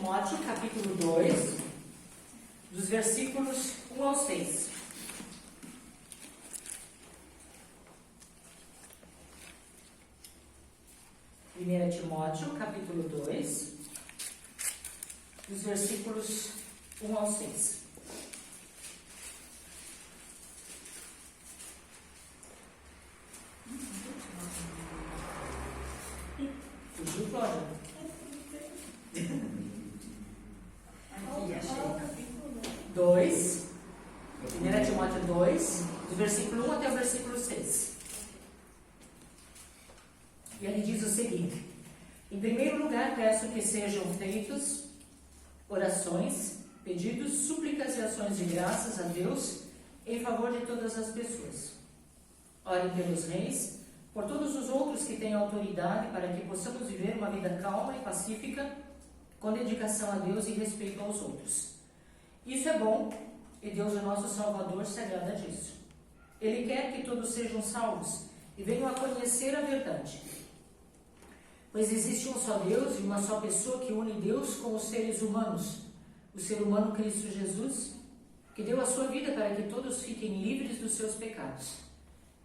Timóteo, capítulo 2, dos versículos 1 ao 6. Primeira Timóteo, capítulo 2, dos versículos 1 ao 6. Fugiu, Cláudia? Aqui, achei. 2, 1 Timóteo 2, do versículo 1 até o versículo 6. E ele diz o seguinte: em primeiro lugar, peço que sejam feitos orações, pedidos, súplicas e ações de graças a Deus em favor de todas as pessoas. Orem pelos reis, por todos os outros que têm autoridade, para que possamos viver uma vida calma e pacífica, com dedicação a Deus e respeito aos outros. Isso é bom, e Deus, o nosso Salvador, se agrada disso. Ele quer que todos sejam salvos e venham a conhecer a verdade. Pois existe um só Deus e uma só pessoa que une Deus com os seres humanos, o ser humano Cristo Jesus, que deu a sua vida para que todos fiquem livres dos seus pecados.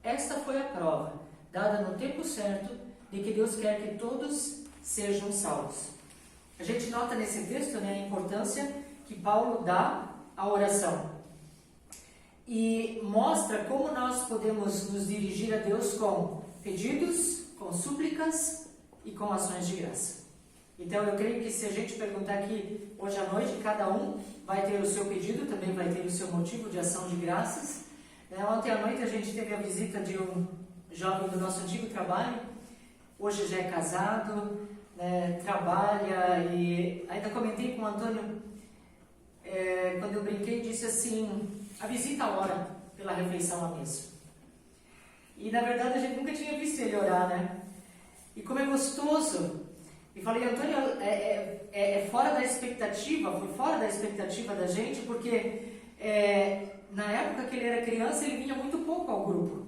Esta foi a prova, dada no tempo certo, de que Deus quer que todos sejam salvos. A gente nota nesse texto, a importância que Paulo dá à oração. E mostra como nós podemos nos dirigir a Deus com pedidos, com súplicas e com ações de graça. Então eu creio que se a gente perguntar aqui hoje à noite, cada um vai ter o seu pedido, também vai ter o seu motivo de ação de graças. Ontem à noite a gente teve a visita de um jovem do nosso antigo trabalho, hoje já é casado, trabalha, e ainda comentei com o Antônio, quando eu brinquei, disse assim: a visita ora pela refeição à mesa. E na verdade a gente nunca tinha visto ele orar, né? E como é gostoso. E falei: Antônio, é fora da expectativa, foi fora da expectativa da gente, porque na época que ele era criança, ele vinha muito pouco ao grupo.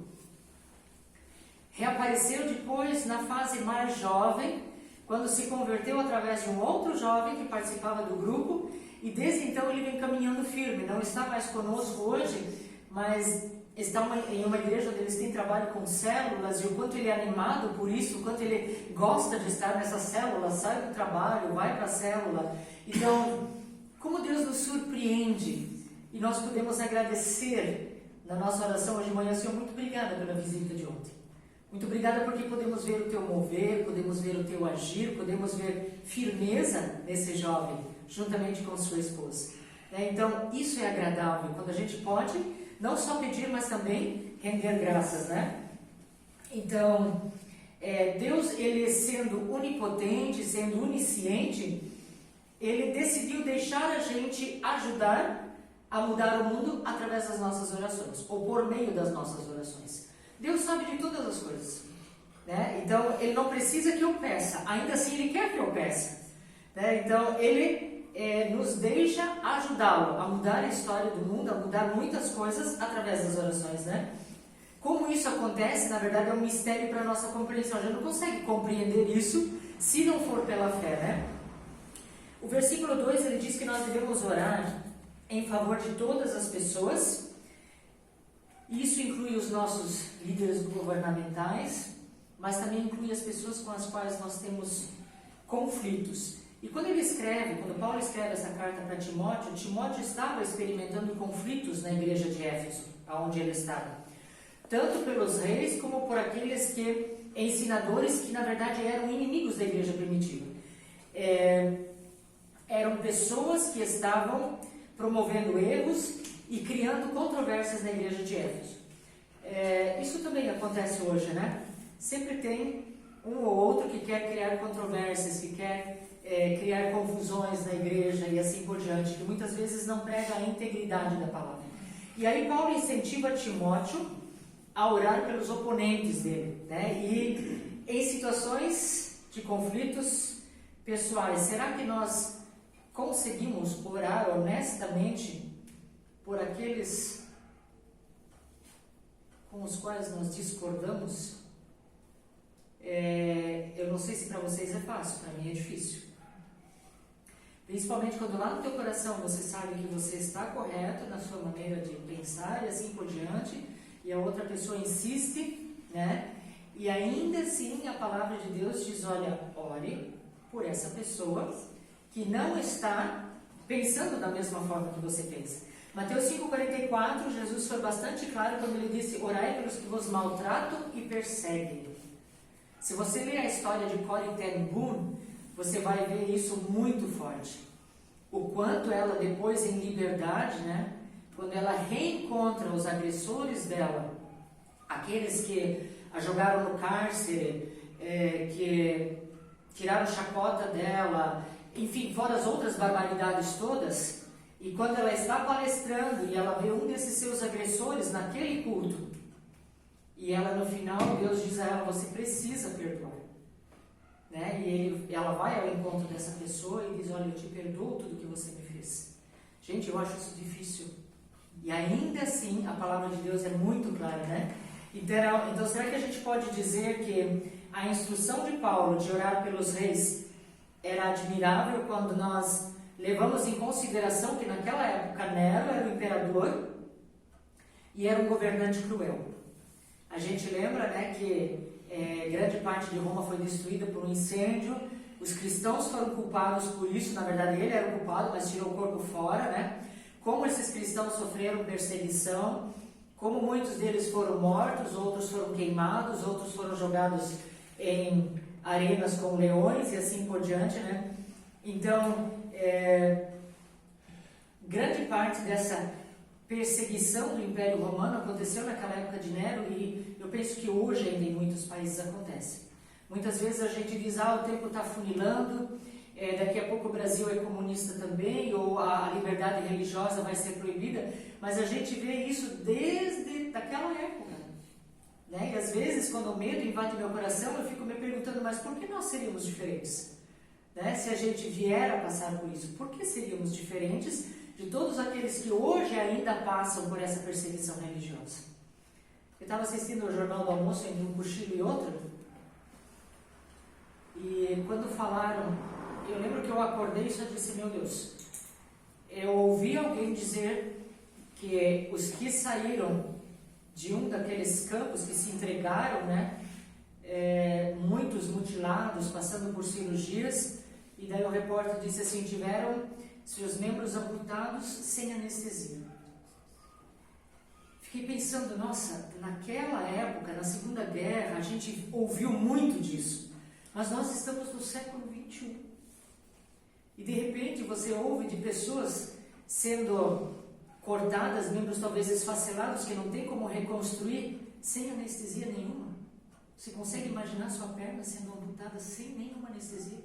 Reapareceu depois na fase mais jovem, quando se converteu através de um outro jovem que participava do grupo, e desde então ele vem caminhando firme. Não está mais conosco hoje, mas está em uma igreja onde eles têm trabalho com células, e o quanto ele é animado por isso, o quanto ele gosta de estar nessa célula, sai do trabalho, vai para a célula. Então, como Deus nos surpreende, e nós podemos agradecer na nossa oração hoje de manhã. Senhor, muito obrigada pela visita de ontem. Muito obrigada porque podemos ver o teu mover, podemos ver o teu agir, podemos ver firmeza nesse jovem, juntamente com sua esposa. Então, isso é agradável, quando a gente pode não só pedir, mas também render graças, né? Então, Deus, ele sendo onipotente, sendo onisciente, ele decidiu deixar a gente ajudar a mudar o mundo através das nossas orações, ou por meio das nossas orações. Deus sabe de todas as coisas, né? Então, ele não precisa que eu peça, ainda assim ele quer que eu peça, né? Então, ele nos deixa ajudá-lo a mudar a história do mundo, a mudar muitas coisas através das orações, né? Como isso acontece, na verdade, é um mistério para a nossa compreensão. A gente não consegue compreender isso se não for pela fé, né? O versículo 2, ele diz que nós devemos orar em favor de todas as pessoas. Isso inclui os nossos líderes governamentais, mas também inclui as pessoas com as quais nós temos conflitos. E quando Paulo escreve essa carta para Timóteo, Timóteo estava experimentando conflitos na igreja de Éfeso, onde ele estava. Tanto pelos reis, como por aqueles ensinadores que na verdade eram inimigos da igreja primitiva. Eram pessoas que estavam promovendo erros e criando controvérsias na igreja de Éfeso. Isso também acontece hoje, né? Sempre tem um ou outro que quer criar controvérsias, que quer criar confusões na igreja e assim por diante, que muitas vezes não prega a integridade da palavra. E aí Paulo incentiva Timóteo a orar pelos oponentes dele, né? E em situações de conflitos pessoais, será que nós conseguimos orar honestamente por aqueles com os quais nós discordamos? Eu não sei se para vocês é fácil, para mim é difícil. Principalmente quando lá no teu coração você sabe que você está correto na sua maneira de pensar e assim por diante, e a outra pessoa insiste, né? E ainda assim a palavra de Deus diz, olha, ore por essa pessoa que não está pensando da mesma forma que você pensa. Mateus 5,44, Jesus foi bastante claro quando ele disse, orai pelos que vos maltratam e perseguem. Se você ler a história de Corrie ten Boom, você vai ver isso muito forte. O quanto ela depois em liberdade, né, quando ela reencontra os agressores dela, aqueles que a jogaram no cárcere, que tiraram chacota dela, enfim, fora as outras barbaridades todas, e quando ela está palestrando e ela vê um desses seus agressores naquele culto, e ela no final, Deus diz a ela, você precisa perdoar. Né? E ela vai ao encontro dessa pessoa e diz, olha, eu te perdoo tudo que você me fez. Gente, eu acho isso difícil. E ainda assim, a palavra de Deus é muito clara, né? Então, será que a gente pode dizer que a instrução de Paulo de orar pelos reis era admirável quando nós levamos em consideração que naquela época Nero era o imperador e era um governante cruel. A gente lembra, né, que grande parte de Roma foi destruída por um incêndio, os cristãos foram culpados por isso, na verdade ele era o culpado, mas tirou o corpo fora, né? Como esses cristãos sofreram perseguição, como muitos deles foram mortos, outros foram queimados, outros foram jogados em arenas com leões e assim por diante, né? Então, grande parte dessa perseguição do Império Romano aconteceu naquela época de Nero e eu penso que hoje ainda em muitos países acontece. Muitas vezes a gente diz, o tempo está funilando, daqui a pouco o Brasil é comunista também, ou a liberdade religiosa vai ser proibida, mas a gente vê isso desde aquela época. Né? E às vezes, quando o medo invade meu coração, eu fico me perguntando, mas por que nós seríamos diferentes? Né? Se a gente vier a passar por isso, por que seríamos diferentes de todos aqueles que hoje ainda passam por essa perseguição religiosa? Eu estava assistindo o Jornal do Almoço entre um cochilo e outro, e quando falaram, eu lembro que eu acordei e só disse, meu Deus, eu ouvi alguém dizer que os que saíram de um daqueles campos, que se entregaram, né, muitos mutilados, passando por cirurgias, e daí o repórter disse assim, tiveram seus membros amputados sem anestesia. Fiquei pensando, nossa, naquela época, na Segunda Guerra, a gente ouviu muito disso, mas nós estamos no século XXI. E de repente você ouve de pessoas sendo cortadas, membros talvez esfacelados, que não tem como reconstruir, sem anestesia nenhuma. Você consegue imaginar sua perna sendo amputada sem nenhuma anestesia?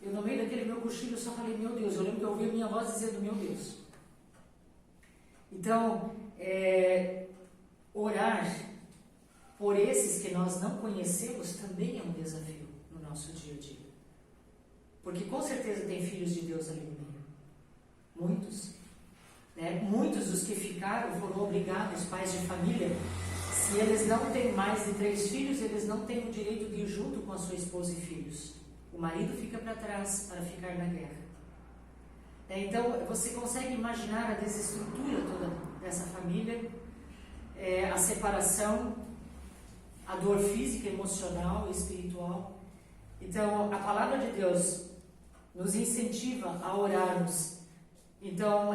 Eu, no meio daquele meu cochilo, só falei, meu Deus, eu lembro que eu ouvi a minha voz dizendo, meu Deus. Então, orar por esses que nós não conhecemos também é um desafio no nosso dia a dia. Porque com certeza tem filhos de Deus ali no meio. Muitos. Né? Muitos dos que ficaram foram obrigados, pais de família, se eles não têm mais de 3 filhos, eles não têm o direito de ir junto com a sua esposa e filhos. O marido fica para trás para ficar na guerra. Então, você consegue imaginar a desestrutura toda dessa família, a separação, a dor física, emocional e espiritual. Então, a palavra de Deus nos incentiva a orarmos. Então,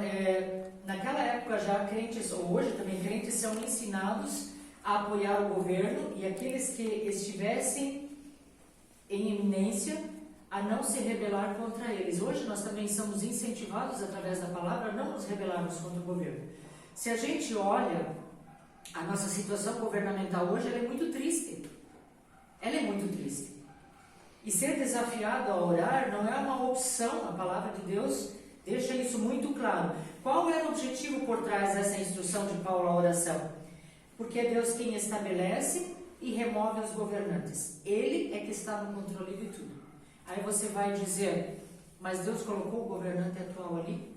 naquela época já crentes, ou hoje também crentes, são ensinados a apoiar o governo e aqueles que estivessem em eminência a não se rebelar contra eles. Hoje nós também somos incentivados através da palavra a não nos rebelarmos contra o governo. Se a gente olha a nossa situação governamental hoje, ela é muito triste. Ela é muito triste. E ser desafiado a orar não é uma opção, a palavra de Deus deixa isso muito claro. Qual era o objetivo por trás dessa instrução de Paulo à oração? Porque é Deus quem estabelece e remove os governantes. Ele é que está no controle de tudo. Aí você vai dizer, mas Deus colocou o governante atual ali?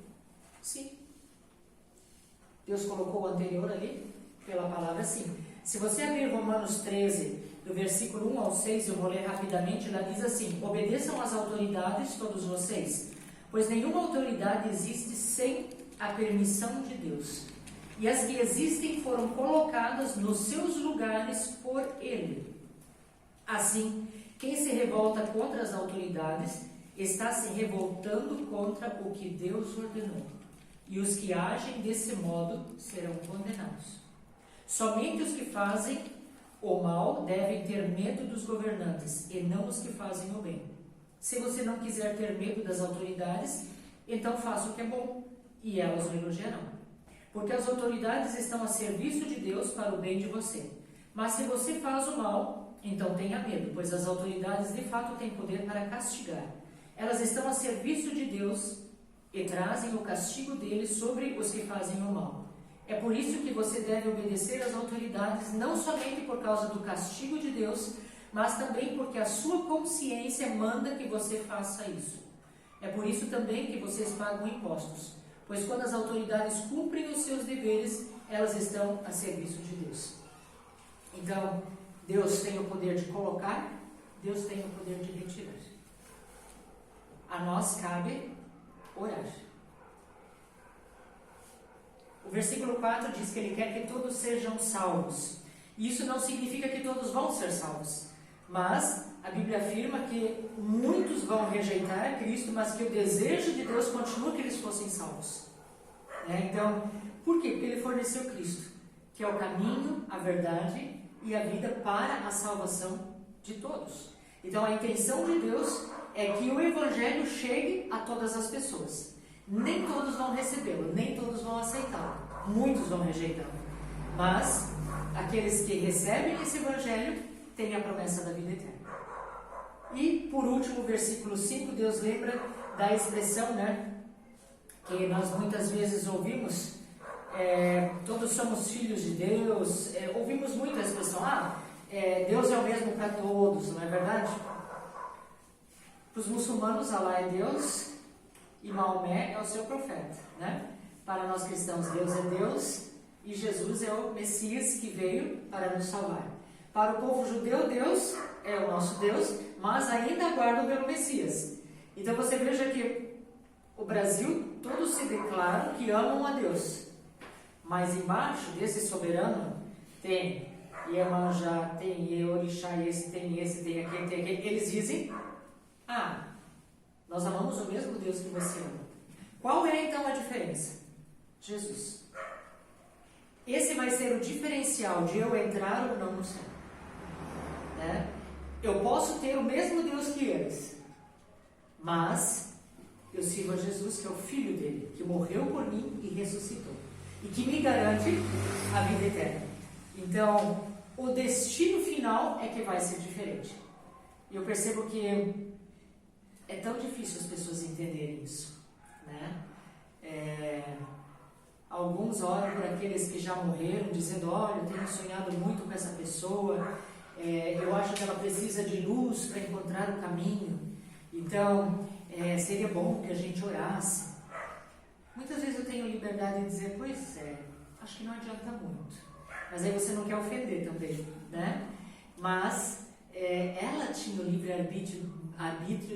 Sim. Deus colocou o anterior ali? Pela palavra, sim. Se você abrir Romanos 13, do versículo 1 ao 6, eu vou ler rapidamente, ela diz assim: obedeçam às autoridades, todos vocês, pois nenhuma autoridade existe sem a permissão de Deus. E as que existem foram colocadas nos seus lugares por Ele. Assim, quem se revolta contra as autoridades está se revoltando contra o que Deus ordenou. E os que agem desse modo serão condenados. Somente os que fazem o mal devem ter medo dos governantes, e não os que fazem o bem. Se você não quiser ter medo das autoridades, então faça o que é bom, e elas o elogiarão. Porque as autoridades estão a serviço de Deus para o bem de você. Mas se você faz o mal, então tenha medo, pois as autoridades de fato têm poder para castigar. Elas estão a serviço de Deus e trazem o castigo dele sobre os que fazem o mal. É por isso que você deve obedecer às autoridades, não somente por causa do castigo de Deus, mas também porque a sua consciência manda que você faça isso. É por isso também que vocês pagam impostos, pois quando as autoridades cumprem os seus deveres, elas estão a serviço de Deus. Então, Deus tem o poder de colocar, Deus tem o poder de retirar. A nós cabe orar. O versículo 4 diz que Ele quer que todos sejam salvos. Isso não significa que todos vão ser salvos, mas a Bíblia afirma que muitos vão rejeitar Cristo, mas que o desejo de Deus continua que eles fossem salvos. Então, por quê? Porque Ele forneceu Cristo, que é o caminho, a verdade e a vida para a salvação de todos. Então, a intenção de Deus é que o Evangelho chegue a todas as pessoas. Nem todos vão recebê-lo, nem todos vão aceitá-lo. Muitos vão rejeitá-lo. Mas aqueles que recebem esse Evangelho têm a promessa da vida eterna. E, por último, o versículo 5, Deus lembra da expressão, que nós muitas vezes ouvimos, todos somos filhos de Deus, ouvimos muito a expressão, Deus é o mesmo para todos, não é verdade? Para os muçulmanos, Allah é Deus e Maomé é o seu profeta, Para nós cristãos, Deus é Deus e Jesus é o Messias que veio para nos salvar. Para o povo judeu, Deus é o nosso Deus, mas ainda aguardam pelo Messias. Então você veja que o Brasil, todos se declaram que amam a Deus, mas embaixo desse soberano tem Iemanjá, tem Eorixá, tem aquele. Eles dizem, nós amamos o mesmo Deus que você ama. Qual é então a diferença? Jesus. Esse vai ser o diferencial de eu entrar ou não no céu. Eu posso ter o mesmo Deus que eles, mas eu sirvo a Jesus, que é o Filho dele, que morreu por mim e ressuscitou, e que me garante a vida eterna. Então, o destino final é que vai ser diferente. E eu percebo que é tão difícil as pessoas entenderem isso, Alguns olham para aqueles que já morreram, dizendo, olha, eu tenho sonhado muito com essa pessoa, eu acho que ela precisa de luz para encontrar o caminho, então seria bom que a gente orasse. Muitas vezes eu tenho liberdade de dizer, pois acho que não adianta muito, mas aí você não quer ofender também, Mas ela tinha o livre-arbítrio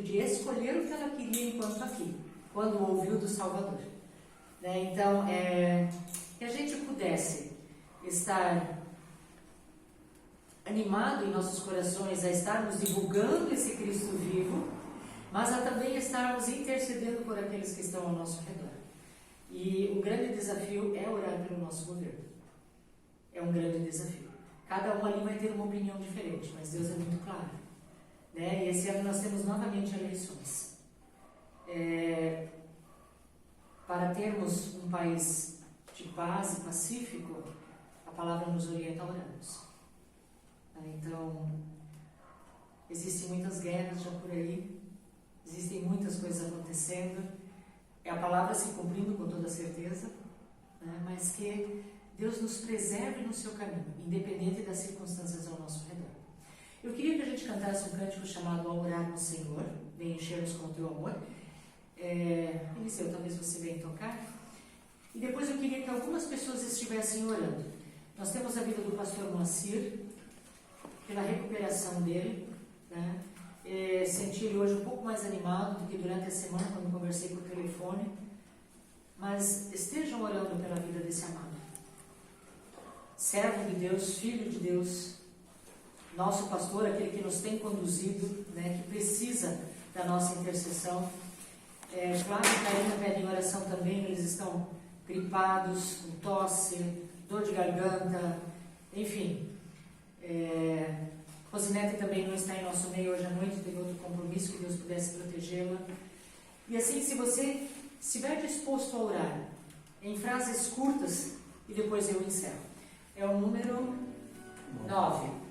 de escolher o que ela queria enquanto aqui, quando ouviu do Salvador. Então, que a gente pudesse estar animado em nossos corações a estarmos divulgando esse Cristo vivo, mas a também estarmos intercedendo por aqueles que estão ao nosso redor. E o grande desafio é orar pelo nosso governo. É um grande desafio. Cada um ali vai ter uma opinião diferente, mas Deus é muito claro. E esse ano nós temos novamente eleições. Para termos um país de paz e pacífico, a palavra nos orienta a orarmos. Então, existem muitas guerras já por aí, existem muitas coisas acontecendo, é a palavra se cumprindo com toda certeza, mas que Deus nos preserve no seu caminho, independente das circunstâncias ao nosso redor. Eu queria que a gente cantasse um cântico chamado Ao Orar no Senhor, Vem Encher-nos com o Teu Amor. Eliseu, talvez você venha tocar. E depois eu queria que algumas pessoas estivessem orando. Nós temos a vida do pastor Moacir, pela recuperação dele, né? Senti ele hoje um pouco mais animado do que durante a semana, quando conversei por telefone. Mas estejam orando pela vida desse amado. Servo de Deus, filho de Deus, nosso pastor, aquele que nos tem conduzido, né, que precisa da nossa intercessão. Flávio e Karina pedem oração também, eles estão gripados, com tosse, dor de garganta, enfim. Rosinete também não está em nosso meio hoje à noite, teve outro compromisso, que Deus pudesse protegê-la. E assim, se você estiver disposto a orar em frases curtas, e depois eu encerro. É o número 9.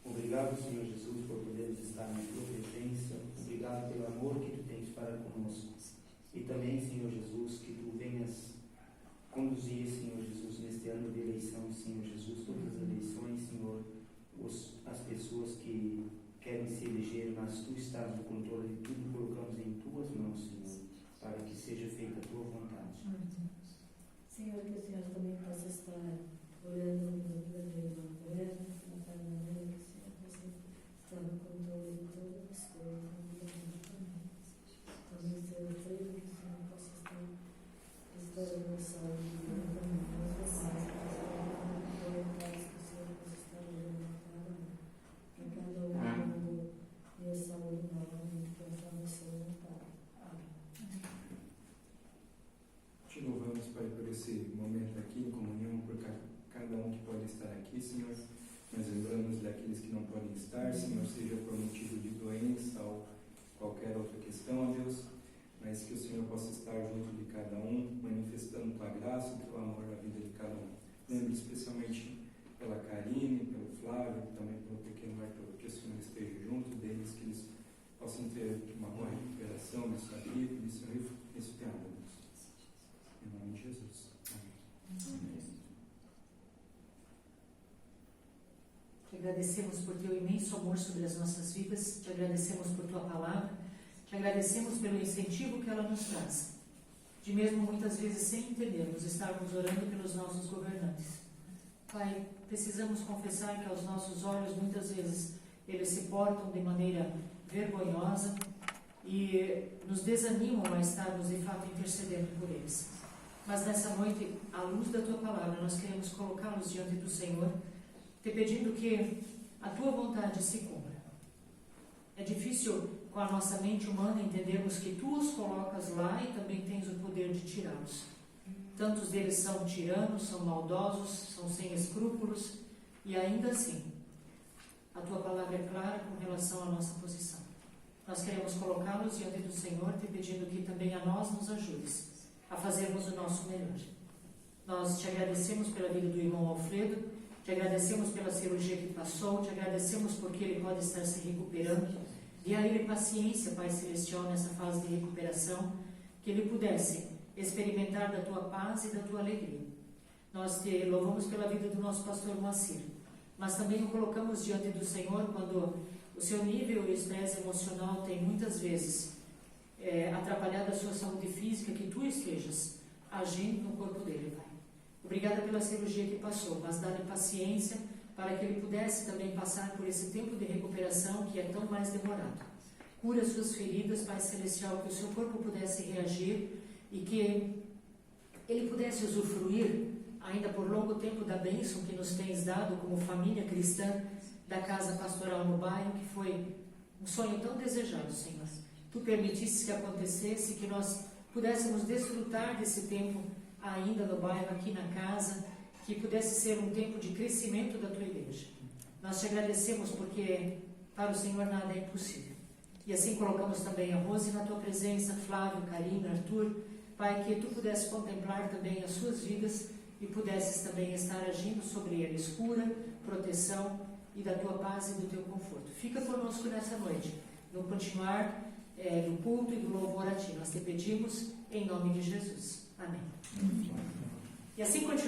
Obrigado, Senhor Jesus, por podermos estar na tua presença. Obrigado pelo amor que tu tens para conosco. E também, Senhor Jesus, que tu venhas conduzir, Senhor Jesus, neste ano de eleição, Senhor Jesus, todas as eleições, Senhor, as pessoas que querem se eleger, mas tu estás no controle de tudo, colocamos em tuas mãos, Senhor, para que seja feita a tua vontade. Senhor, que o Senhor também possa estar orando pela vida dele, na família, que o Senhor possa estar no controle de todas as coisas, na vida dele também. Também, Senhor, eu creio que o Senhor possa estar restaurando a saúde dele também, as vacinas, que o Senhor possa estar orando para cada um, e a saúde novamente, conforme a sua vontade. Amém. Te louvamos, Pai, por esse momento aqui em comunhão, por cada um que pode estar aqui, Senhor. Nós lembramos daqueles que não podem estar, Senhor, seja por motivo de doença ou qualquer outra questão, ó Deus, mas que o Senhor possa estar junto de cada um, manifestando tua graça e teu amor na vida de cada um. Lembro especialmente pela Karine, pelo Flávio, também pelo pequeno Arthur, que o Senhor esteja junto deles, que eles possam ter uma boa recuperação de sua vida e de seu resfriado. Em nome de Jesus. Amém. Te agradecemos por teu imenso amor sobre as nossas vidas, te agradecemos por tua palavra, te agradecemos pelo incentivo que ela nos traz, de mesmo muitas vezes sem entendermos, estarmos orando pelos nossos governantes. Pai, precisamos confessar que aos nossos olhos muitas vezes eles se portam de maneira vergonhosa e nos desanimam a estarmos de fato intercedendo por eles. Mas nessa noite, à luz da tua palavra, nós queremos colocá-los diante do Senhor, te pedindo que a tua vontade se cumpra. É difícil com a nossa mente humana entendermos que tu os colocas lá e também tens o poder de tirá-los. Tantos deles são tiranos, são maldosos, são sem escrúpulos, e ainda assim, a tua palavra é clara com relação à nossa posição. Nós queremos colocá-los diante do Senhor, te pedindo que também a nós nos ajudes a fazermos o nosso melhor. Nós te agradecemos pela vida do irmão Alfredo, te agradecemos pela cirurgia que passou, te agradecemos porque ele pode estar se recuperando. Dê a ele paciência, Pai Celestial, nessa fase de recuperação, que ele pudesse experimentar da tua paz e da tua alegria. Nós te louvamos pela vida do nosso pastor Moacir, mas também o colocamos diante do Senhor quando o seu nível e estresse emocional tem muitas vezes atrapalhado a sua saúde física, que tu estejas agindo no corpo dele, Pai. Obrigada pela cirurgia que passou, mas dá-lhe paciência para que ele pudesse também passar por esse tempo de recuperação que é tão mais demorado. Cura suas feridas, Pai Celestial, que o seu corpo pudesse reagir e que ele pudesse usufruir ainda por longo tempo da bênção que nos tens dado como família cristã da Casa Pastoral no Bairro, que foi um sonho tão desejado, Senhor. Tu permitisse que acontecesse, que nós pudéssemos desfrutar desse tempo ainda no bairro, aqui na casa, que pudesse ser um tempo de crescimento da tua igreja. Nós te agradecemos porque para o Senhor nada é impossível. E assim colocamos também a Rose na tua presença, Flávio, Karina, Arthur, Pai, que tu pudesse contemplar também as suas vidas e pudesses também estar agindo sobre eles, cura, proteção e da tua paz e do teu conforto. Fica conosco nessa noite, no continuar do culto e do louvor a Ti. Nós te pedimos em nome de Jesus. Amém. E assim continuamos.